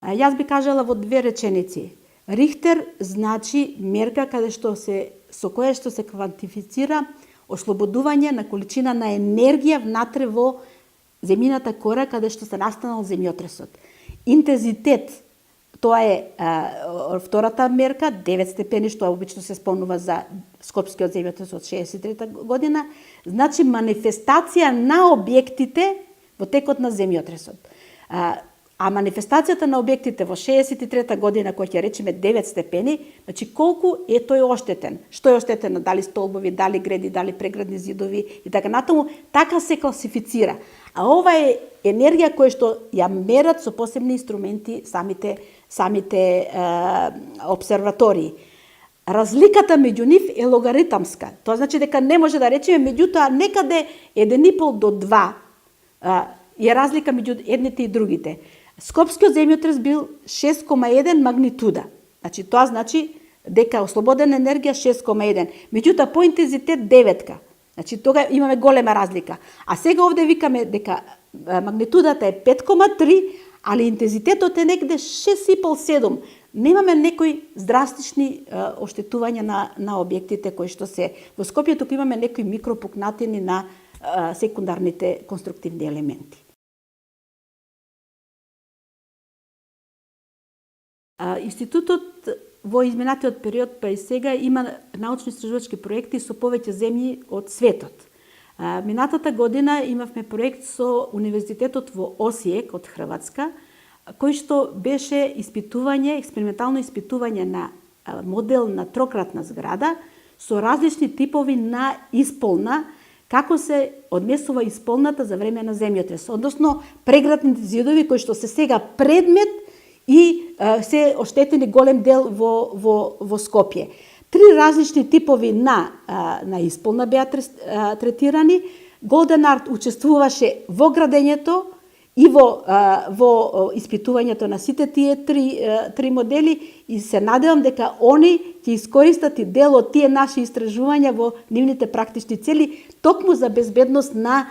Јас би кажала во 2 реченици. Рихтер значи мерка со која што се квантифицира ослободување на количина на енергија внатре во земјината кора каде што се настанал земјотресот. Интензитет, тоа е втората мерка, 9 степени, што обично се спомнува за Скопскиот земјотрес од 63 година, значи манифестација на објектите во текот на земјотресот. А манифестацијата на објектите во 63 година, која ќе речеме 9 степени, значи колку е тој оштетен, што е оштетено, дали столбови, дали греди, дали преградни зидови и така натаму, така се класифицира. А ова е енергија која што ја мерат со посебни инструменти самите обсерватории. Разликата меѓу нив е логаритамска. Тоа значи дека не може да речеме, меѓутоа некаде 1,5 до 2 е разлика меѓу едните и другите. Скопскиот земјотрес бил 6,1 магнитуда. Значи тоа значи дека ослободена енергија 6,1. Меѓутоа по интензитет 9. Значи тога имаме голема разлика. А сега овде викаме дека магнитудата е 5,3, али интензитетот е негде 6,5-7. Немаме некои драстични оштетувања на објектите кои што се во Скопје, туку имаме некои микропукнатини на секундарните конструктивни елементи. Институтот во изминатиот период па и сега има научно-истражувачки проекти со повеќе земји од светот. Минатата година имавме проект со Универзитетот во Осијек од Хрватска, кој што беше експериментално испитување на модел на трократна зграда со различни типови на исполна, како се однесува исполната за време на земјотрес, односно преградните зидови кои што се сега предмет и се оштетени голем дел во Скопје. 3 различни типови на исполна беа третирани. Голден Арт учествуваше во градењето и во испитувањето на сите тие три модели и се надевам дека они ќе искористат и дел од тие наши истражувања во нивните практични цели, токму за безбедност на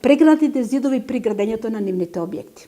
преградните зидови при градењето на нивните објекти.